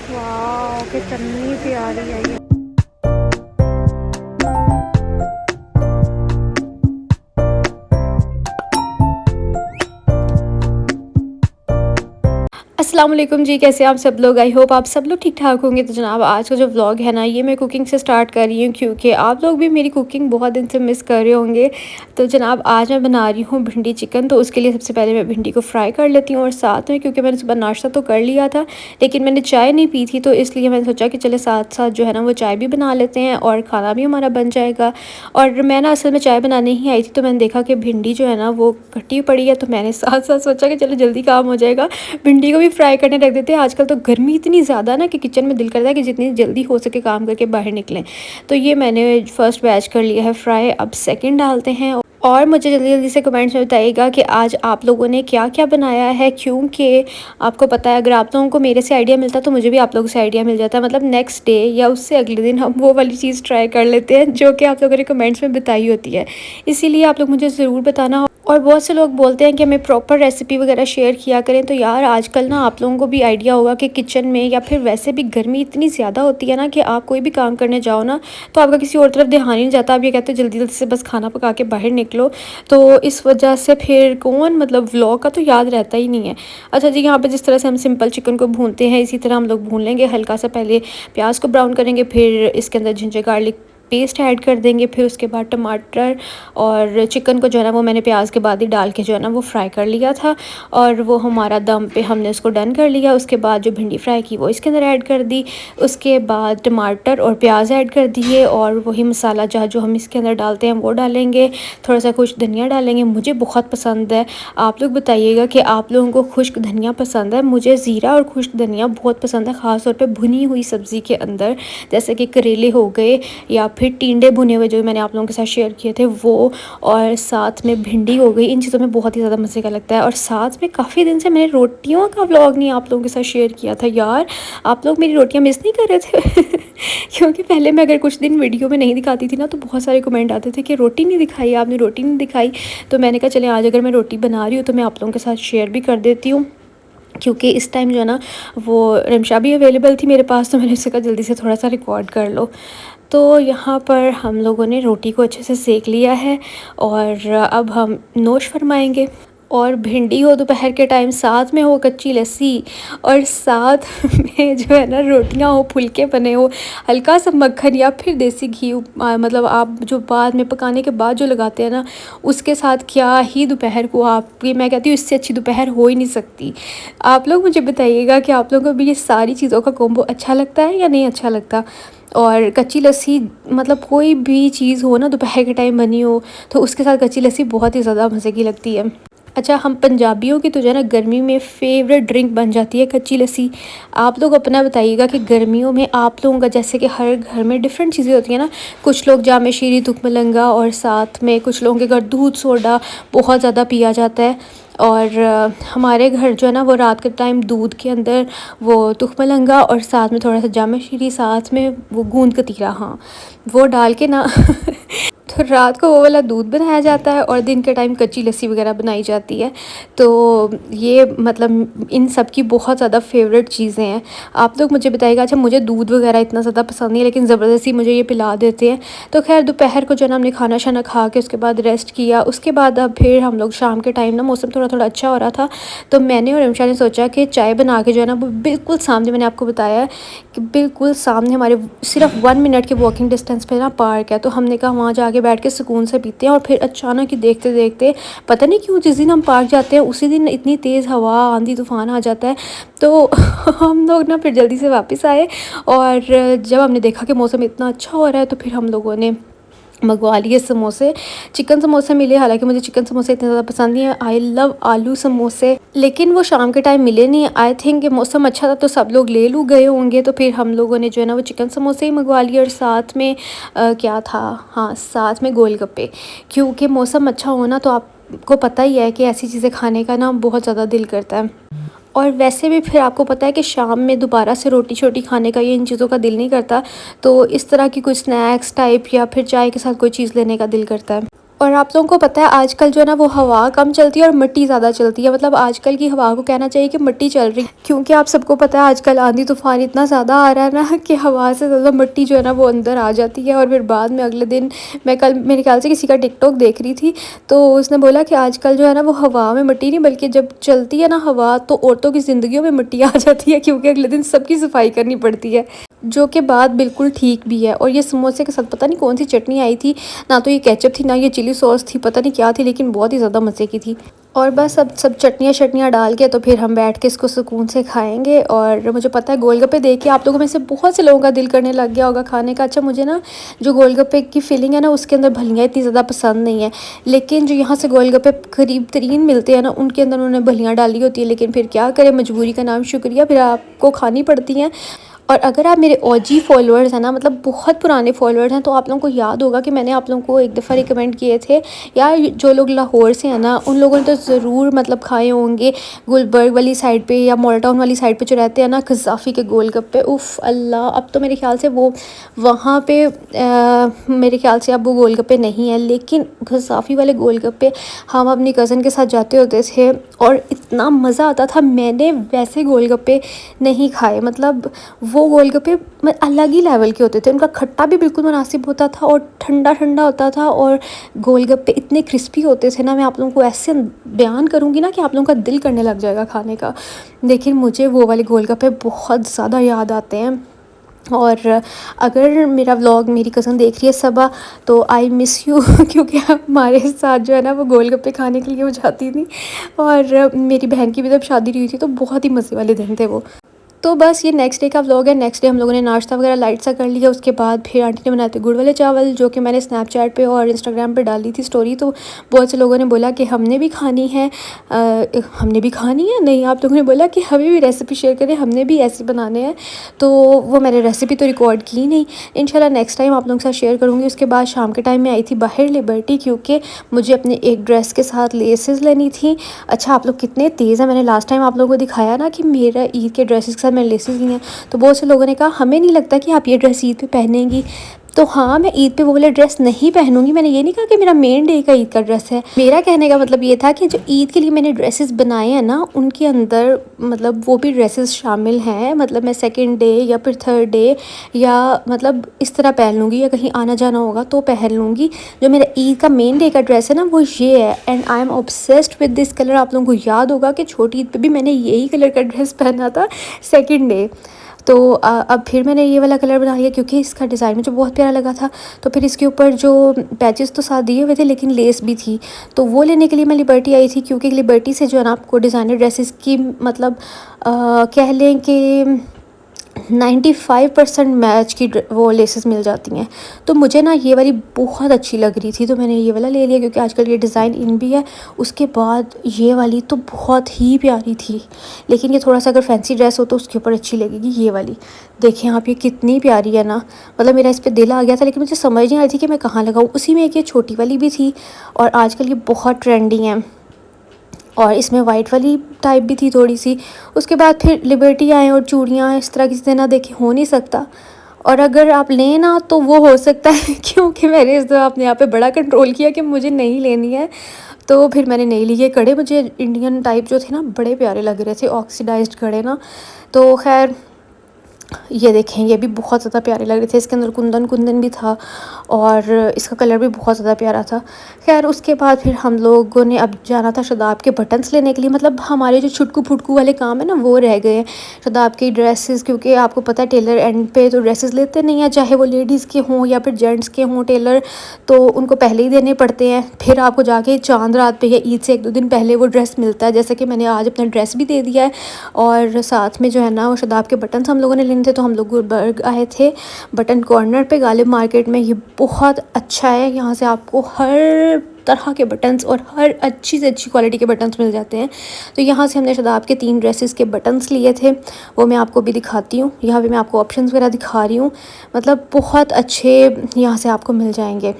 वाह कितनी प्यारी है ये। अस्सलाम वालेकुम जी, कैसे आप सब लोग। आई होप आप सब लोग ठीक ठाक होंगे। तो जनाब आज का जो व्लॉग है ना, ये मैं कुकिंग से स्टार्ट कर रही हूँ क्योंकि आप लोग भी मेरी कुकिंग बहुत दिन से मिस कर रहे होंगे। तो जनाब आज मैं बना रही हूँ भिंडी चिकन। तो उसके लिए सबसे पहले मैं भिंडी को फ्राई कर लेती हूँ और साथ में, क्योंकि मैंने सुबह नाश्ता तो कर लिया था लेकिन मैंने चाय नहीं पी थी, तो इसलिए मैंने सोचा कि चले साथ साथ जो है ना वो चाय भी बना लेते हैं और खाना भी हमारा बन जाएगा। और मैं ना असल में चाय बनाने ही आई थी, तो मैंने देखा कि भिंडी जो है ना वो कटी पड़ी है, तो मैंने साथ साथ सोचा कि चलो जल्दी काम हो जाएगा, भिंडी को भी फ्राई करने रख देते हैं। आजकल तो गर्मी इतनी ज़्यादा ना कि किचन में दिल करता है कि जितनी जल्दी हो सके काम करके बाहर निकलें। तो ये मैंने फर्स्ट बैच कर लिया है फ्राई, अब सेकंड डालते हैं। और मुझे जल्दी जल्दी से कमेंट्स में बताइएगा कि आज आप लोगों ने क्या क्या बनाया है, क्योंकि आपको पता है अगर आप लोगों को मेरे से आइडिया मिलता तो मुझे भी आप लोगों से आइडिया मिल जाता है। मतलब नेक्स्ट डे या उससे अगले दिन हम वो वाली चीज़ ट्राई कर लेते हैं जो कि आप लोगों ने कमेंट्स में बताई होती है। इसीलिए आप लोग मुझे ज़रूर बताना। और बहुत से लोग बोलते हैं कि हमें प्रॉपर रेसिपी वगैरह शेयर किया करें। तो यार आजकल ना आप लोगों को भी आइडिया होगा कि किचन में या फिर वैसे भी गर्मी इतनी ज़्यादा होती है ना कि आप कोई भी काम करने जाओ ना तो आपका किसी और तरफ ध्यान ही नहीं जाता। आप ये कहते हो जल्दी जल्दी से बस खाना पका के बाहर निकलो। तो इस वजह से फिर कौन मतलब व्लॉग का तो याद रहता ही नहीं है। अच्छा जी, यहाँ पर जिस तरह से हम सिंपल चिकन को भूनते हैं इसी तरह हम लोग भून लेंगे। हल्का सा पहले प्याज को ब्राउन करेंगे, फिर इसके अंदर जिंजर गार्लिक पेस्ट ऐड कर देंगे, फिर उसके बाद टमाटर और चिकन को जो है ना वो मैंने प्याज के बाद ही डाल के जो है ना वो फ्राई कर लिया था और वो हमारा दम पे हमने उसको डन कर लिया। उसके बाद जो भिंडी फ्राई की वो इसके अंदर ऐड कर दी। उसके बाद टमाटर और प्याज ऐड कर दिए और वही मसाला जहाँ जो हम इसके अंदर डालते हैं वो डालेंगे। थोड़ा सा कुछ धनिया डालेंगे, मुझे बहुत पसंद है। आप लोग बताइएगा कि आप लोगों को खुश्क धनिया पसंद है। मुझे ज़ीरा और खुश्क धनिया बहुत पसंद है, ख़ास तौर पर भुनी हुई सब्ज़ी के अंदर, जैसे कि करेले हो गए या फिर टिंडे भुने हुए जो मैंने आप लोगों के साथ शेयर किए थे वो, और साथ में भिंडी हो गई। इन चीज़ों में बहुत ही ज़्यादा मज़े का लगता है। और साथ में काफ़ी दिन से मैंने रोटियों का व्लॉग नहीं आप लोगों के साथ शेयर किया था। यार आप लोग मेरी रोटियां मिस नहीं कर रहे थे क्योंकि पहले मैं अगर कुछ दिन वीडियो में नहीं दिखाती थी ना तो बहुत सारे कमेंट आते थे कि रोटी नहीं दिखाई, आपने रोटी नहीं दिखाई। तो मैंने कहा चले आज अगर मैं रोटी बना रही हूँ तो मैं आप लोगों के साथ शेयर भी कर देती हूँ, क्योंकि इस टाइम जो है ना वो रिमशा भी अवेलेबल थी मेरे पास, तो मैंने उससे कहा जल्दी से थोड़ा सा रिकॉर्ड कर लो। तो यहाँ पर हम लोगों ने रोटी को अच्छे से सेक लिया है और अब हम नोश फरमाएंगे। और भिंडी हो दोपहर के टाइम, साथ में हो कच्ची लस्सी और साथ में जो है ना रोटियां हो, फुलके बने हो, हल्का सा मक्खन या फिर देसी घी, मतलब आप जो बाद में पकाने के बाद जो लगाते हैं ना उसके साथ, क्या ही दोपहर को आपकी, मैं कहती हूँ इससे अच्छी दोपहर हो ही नहीं सकती। आप लोग मुझे बताइएगा कि आप लोगों को भी ये सारी चीज़ों का कॉम्बो अच्छा लगता है या नहीं अच्छा लगता। और कच्ची लस्सी, मतलब कोई भी चीज़ हो ना दोपहर के टाइम बनी हो तो उसके साथ कच्ची लस्सी बहुत ही ज़्यादा मज़े की लगती है। अच्छा, हम पंजाबियों की तो जो है ना गर्मी में फ़ेवरेट ड्रिंक बन जाती है कच्ची लस्सी। आप लोग अपना बताइएगा कि गर्मियों में आप लोगों का, जैसे कि हर घर में डिफरेंट चीज़ें होती हैं ना, कुछ लोग जामे शीरी, तुखमलंगा, और साथ में कुछ लोगों के घर दूध सोडा बहुत ज़्यादा पिया जाता है। और हमारे घर जो है ना वो रात के टाइम दूध के अंदर वो तुखमलंगा और साथ में थोड़ा सा जामे शीरी, साथ में वो गूंद कतीरा, हाँ वो डाल के ना तो रात को वो वाला दूध बनाया जाता है और दिन के टाइम कच्ची लस्सी वगैरह बनाई जाती है। तो ये मतलब इन सब की बहुत ज़्यादा फेवरेट चीज़ें हैं। आप लोग मुझे बताइएगा। अच्छा, मुझे दूध वगैरह इतना ज़्यादा पसंद नहीं है लेकिन ज़बरदस्ती मुझे ये पिला देते हैं। तो खैर दोपहर को जो है ना हमने खाना शाना खा के उसके बाद रेस्ट किया। उसके बाद अब फिर हम लोग शाम के टाइम ना मौसम थोड़ा थोड़ा अच्छा हो रहा था, तो मैंने और रिमशा ने सोचा कि चाय बना के जो है ना वो बिल्कुल सामने, मैंने आपको बताया है कि बिल्कुल सामने हमारे सिर्फ 1 मिनट के वॉकिंग डिस्टेंस पे ना पार्क है। तो हमने कहा वहाँ जाके बैठ के सुकून से पीते हैं। और फिर अचानक ही देखते देखते पता नहीं क्यों जिस दिन हम पार्क जाते हैं उसी दिन इतनी तेज़ हवा, आंधी तूफान आ जाता है। तो हम लोग ना फिर जल्दी से वापस आए और जब हमने देखा कि मौसम इतना अच्छा हो रहा है तो फिर हम लोगों ने मंगवा लिए समोसे। चिकन समोसे मिले, हालांकि मुझे चिकन समोसे इतने ज़्यादा पसंद नहीं है, आई लव आलू समोसे, लेकिन वो शाम के टाइम मिले नहीं। आई थिंक मौसम अच्छा था तो सब लोग ले लू गए होंगे, तो फिर हम लोगों ने जो है ना वो चिकन समोसे ही मंगवा लिए। और साथ में क्या था, हाँ साथ में गोलगप्पे, क्योंकि मौसम अच्छा हो ना तो आपको पता ही है कि ऐसी चीज़ें खाने का ना बहुत ज़्यादा दिल करता है। और वैसे भी फिर आपको पता है कि शाम में दोबारा से रोटी छोटी खाने का, ये इन चीज़ों का दिल नहीं करता, तो इस तरह की कुछ स्नैक्स टाइप या फिर चाय के साथ कोई चीज़ लेने का दिल करता है। और आप लोगों को पता है आजकल जो है ना वो हवा कम चलती है और मिट्टी ज़्यादा चलती है, मतलब आजकल की हवा को कहना चाहिए कि मिट्टी चल रही है, क्योंकि आप सबको पता है आजकल आंधी तूफान इतना ज़्यादा आ रहा है ना कि हवा से ज़्यादा मिट्टी जो है ना वो अंदर आ जाती है। और फिर बाद में अगले दिन मैं कल मेरे ख्याल से किसी का टिकटॉक देख रही थी, तो उसने बोला कि आजकल जो है ना वो हवा में मिट्टी नहीं बल्कि जब चलती है ना हवा तो औरतों की ज़िंदगियों में मिट्टी आ जाती है, क्योंकि अगले दिन सबकी सफाई करनी पड़ती है, जो कि बात बिल्कुल ठीक भी है। और ये समोसे के साथ पता नहीं कौन सी चटनी आई थी, ना तो ये केचप थी ना ये चिली सॉस थी, पता नहीं क्या थी, लेकिन बहुत ही ज़्यादा मज़े की थी। और बस अब सब चटनियाँ शटनियाँ डाल के तो फिर हम बैठ के इसको सुकून से खाएंगे। और मुझे पता है गोलगप्पे देख के आप लोगों में से बहुत से लोगों का दिल करने लग गया होगा खाने का। अच्छा, मुझे ना जो गोलगप्पे की फीलिंग है ना उसके अंदर भलियाँ इतनी ज़्यादा पसंद नहीं है, लेकिन जो यहाँ से गोलगप्पे करीब तरीन मिलते हैं ना उनके अंदर उन्होंने भलियाँ डाली होती है, लेकिन फिर क्या करें, मजबूरी का नाम शुक्रिया, फिर आपको खानी पड़ती हैं। और अगर आप मेरे ओजी फॉलोअर्स हैं ना, मतलब बहुत पुराने फॉलोअर्स हैं, तो आप लोगों को याद होगा कि मैंने आप लोगों को एक दफ़ा रिकमेंड किए थे यार, जो लोग लाहौर से हैं ना उन लोगों ने तो ज़रूर मतलब खाए होंगे गुलबर्ग वाली साइड पे या मॉल टाउन वाली साइड पे जो रहते हैं ना क़ज़ाफ़ी के गोलगप्पे। उफ़ अल्लाह, अब तो मेरे ख्याल से वो वहाँ पे मेरे ख्याल से अब वो गोलगप्पे नहीं है, लेकिन क़ज़ाफ़ी वाले गोलगप्पे हम अपनी कज़न के साथ जाते होते थे और इतना मज़ा आता था। मैंने वैसे गोलगप्पे नहीं खाए, मतलब वो गोलगप्पे अलग ही लेवल के होते थे, उनका खट्टा भी बिल्कुल मुनासिब होता था और ठंडा ठंडा होता था, और गोलगप्पे इतने क्रिस्पी होते थे ना, मैं आप लोगों को ऐसे बयान करूँगी ना कि आप लोगों का दिल करने लग जाएगा खाने का। लेकिन मुझे वो वाले गोलगप्पे बहुत ज़्यादा याद आते हैं। और अगर मेरा व्लॉग मेरी कज़न देख रही है सबा, तो आई मिस यू क्योंकि हमारे साथ जो है ना वो गोलगप्पे खाने के लिए वो जाती थी। और मेरी बहन की भी जब शादी हुई थी तो बहुत ही मज़े वाले दिन थे वो। तो बस ये नेक्स्ट डे का व्लॉग है। नेक्स्ट डे हम लोगों ने नाश्ता वगैरह लाइट सा कर लिया, उसके बाद फिर आंटी ने बनाते गुड़ वाले चावल, जो कि मैंने स्नैपचैट पे और इंस्टाग्राम पे डाली थी स्टोरी, तो बहुत से लोगों ने बोला कि हमने भी खानी है। हमने भी खानी है नहीं, आप लोगों ने बोला कि हमें भी रेसिपी शेयर करें, हमने भी ऐसे बनाने हैं। तो वो मैंने रेसिपी तो रिकॉर्ड की नहीं, इंशाल्लाह नेक्स्ट टाइम आप लोगों के साथ शेयर करूँगी। उसके बाद शाम के टाइम में आई थी बाहर लिबर्टी, क्योंकि मुझे अपने एक ड्रेस के साथ लेसेस लेनी थी। अच्छा, आप लोग कितने तेज़ हैं, मैंने लास्ट टाइम आप लोगों को दिखाया ना कि मेरा ईद के ड्रेसेस के साथ मैंने लेसेस ली हैं, तो बहुत से लोगों ने कहा हमें नहीं लगता कि आप ये ड्रेस ईद पे पहनेंगी। तो हाँ, मैं ईद पे वो वाला ड्रेस नहीं पहनूंगी। मैंने ये नहीं कहा कि मेरा मेन डे का ईद का ड्रेस है। मेरा कहने का मतलब ये था कि जो ईद के लिए मैंने ड्रेसेस बनाए हैं ना उनके अंदर मतलब वो भी ड्रेसेस शामिल हैं, मतलब मैं सेकंड डे या फिर थर्ड डे या मतलब इस तरह पहन लूँगी, या कहीं आना जाना होगा तो पहन लूँगी। जो मेरा ईद का मेन डे का ड्रेस है ना वो ये है, and I am obsessed with this colour. आप लोगों को याद होगा कि छोटी ईद पे भी मैंने यही कलर का ड्रेस पहना था सेकंड डे। तो अब फिर मैंने ये वाला कलर बना लिया क्योंकि इसका डिज़ाइन मुझे बहुत प्यारा लगा था। तो फिर इसके ऊपर जो पैचेस तो साथ दिए हुए थे लेकिन लेस भी थी, तो वो लेने के लिए मैं लिबर्टी आई थी, क्योंकि लिबर्टी से जो है ना आपको डिज़ाइनर ड्रेसेस की मतलब कह लें कि 95% मैच की वो लेसेस मिल जाती हैं। तो मुझे ना ये वाली बहुत अच्छी लग रही थी, तो मैंने ये वाला ले लिया क्योंकि आजकल ये डिज़ाइन इन भी है। उसके बाद ये वाली तो बहुत ही प्यारी थी, लेकिन ये थोड़ा सा अगर फैंसी ड्रेस हो तो उसके ऊपर अच्छी लगेगी ये वाली। देखिए आप, ये कितनी प्यारी है ना, मतलब मेरा इस पर दिल आ गया था, लेकिन मुझे समझ नहीं आ रही थी कि मैं कहाँ लगाऊँ। उसी में एक ये छोटी वाली भी थी और आजकल ये बहुत ट्रेंडिंग है, और इसमें वाइट वाली टाइप भी थी थोड़ी सी। उसके बाद फिर लिबर्टी आए और चूड़ियाँ इस तरह किसी से ना देखे हो नहीं सकता, और अगर आप लें ना तो वो हो सकता है क्योंकि मैंने इस दफ़ा अपने आप पे बड़ा कंट्रोल किया कि मुझे नहीं लेनी है, तो फिर मैंने नहीं ली। ये कड़े मुझे इंडियन टाइप जो थे ना बड़े प्यारे लग रहे थे, ऑक्सीडाइज्ड कड़े ना। तो खैर ये देखें, ये भी बहुत ज़्यादा प्यारे लग रहे थे, इसके अंदर कुंदन कुंदन भी था और इसका कलर भी बहुत ज़्यादा प्यारा था। खैर उसके बाद फिर हम लोगों ने अब जाना था शदाब के बटन्स लेने के लिए, मतलब हमारे जो छुटकू फुटकू वाले काम है ना वो रह गए हैं। शदाब की ड्रेसेस, क्योंकि आपको पता है टेलर एंड पे तो ड्रेसेस लेते नहीं हैं, चाहे वो लेडीज़ के हों या फिर जेंट्स के हों, टेलर तो उनको पहले ही देने पड़ते हैं। फिर आपको जाके चांद रात पे या ईद से 1-2 दिन पहले वो ड्रेस मिलता है, जैसे कि मैंने आज अपना ड्रेस भी दे दिया है। और साथ में जो है ना वो शदाब के बटन्स हम लोगों ने लेने थे, तो हम लोग गुलबर्ग आए थे बटन कॉर्नर पे गालिब मार्केट में। ये बहुत अच्छा है, यहाँ से आपको हर तरह के बटन्स और हर अच्छी से अच्छी क्वालिटी के बटन्स मिल जाते हैं। तो यहाँ से हमने शदाब के 3 ड्रेसेस के बटन्स लिए थे, वो मैं आपको भी दिखाती हूँ। यहाँ पे मैं आपको ऑप्शंस वगैरह दिखा रही हूँ, मतलब बहुत अच्छे यहाँ से आपको मिल जाएंगे।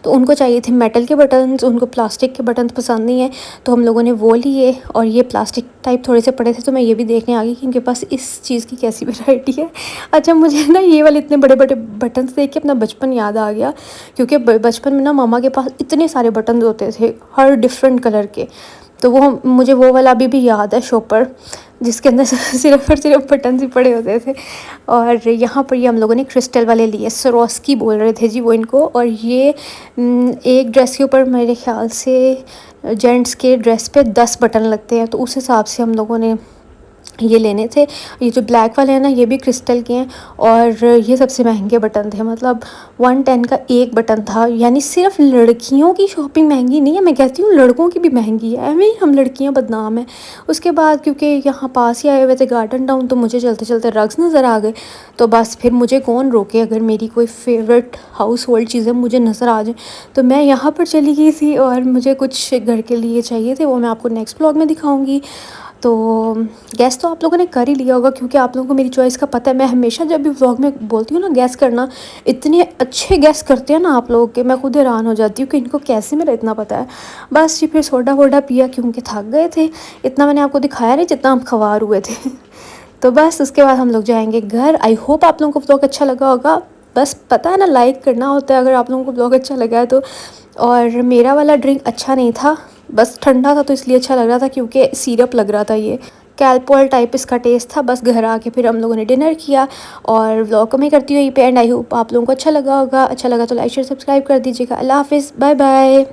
तो उनको चाहिए थे मेटल के बटन्स, उनको प्लास्टिक के बटन्स पसंद नहीं है, तो हम लोगों ने वो लिए। और ये प्लास्टिक टाइप थोड़े से पड़े थे, तो मैं ये भी देखने आ गई कि इनके पास इस चीज़ की कैसी वैरायटी है। अच्छा, मुझे ना ये वाले इतने बड़े बड़े बटन्स देख के अपना बचपन याद आ गया, क्योंकि बचपन में ना मामा के पास इतने सारे बटन्स होते थे हर डिफरेंट कलर के। तो वो मुझे वो वाला अभी भी याद है, शॉपर, जिसके अंदर सिर्फ और सिर्फ बटन ही पड़े होते थे। और यहाँ पर ये हम लोगों ने क्रिस्टल वाले लिए, सरोस्की बोल रहे थे जी वो इनको। और ये एक ड्रेस के ऊपर मेरे ख्याल से जेंट्स के ड्रेस पे 10 बटन लगते हैं, तो उस हिसाब से हम लोगों ने ये लेने थे। ये जो ब्लैक वाले हैं ना, ये भी क्रिस्टल के हैं, और ये सबसे महंगे बटन थे, मतलब 110 का एक बटन था। यानी सिर्फ लड़कियों की शॉपिंग महंगी नहीं है, मैं कहती हूँ लड़कों की भी महंगी है, एवं ही हम लड़कियाँ बदनाम हैं। उसके बाद क्योंकि यहाँ पास ही आए हुए थे गार्डन टाउन, तो मुझे चलते चलते रग्स नज़र आ गए। तो बस फिर मुझे कौन रोके, अगर मेरी कोई फेवरेट हाउस होल्ड चीज़ें मुझे नज़र आ जाए। तो मैं यहाँ पर चली गई थी, और मुझे कुछ घर के लिए चाहिए थे, वो मैं आपको नेक्स्ट ब्लॉग में दिखाऊँगी। तो गैस तो आप लोगों ने कर ही लिया होगा, क्योंकि आप लोगों को मेरी चॉइस का पता है। मैं हमेशा जब भी व्लॉग में बोलती हूँ ना गैस करना, इतने अच्छे गैस करते हैं ना आप लोग के, मैं खुद हैरान हो जाती हूँ कि इनको कैसे मेरा इतना पता है। बस जी, फिर सोडा वोडा पिया क्योंकि थक गए थे। इतना मैंने आपको दिखाया नहीं जितना हम खवार हुए थे। तो बस उसके बाद हम लोग जाएंगे घर। आई होप आप लोगों को व्लॉग अच्छा लगा होगा। बस पता है ना, लाइक करना होता है अगर आप लोगों को व्लॉग अच्छा लगा है तो। और मेरा वाला ड्रिंक अच्छा नहीं था, बस ठंडा था तो इसलिए अच्छा लग रहा था, क्योंकि सिरप लग रहा था, ये कैलपोल टाइप इसका टेस्ट था। बस घर आके फिर हम लोगों ने डिनर किया, और व्लॉग को मैं करती हूँ यहीं पे एंड। आई होप आप लोगों को अच्छा लगा होगा। अच्छा लगा तो लाइक शेयर सब्सक्राइब कर दीजिएगा। अल्लाह हाफिज़, बाय बाय।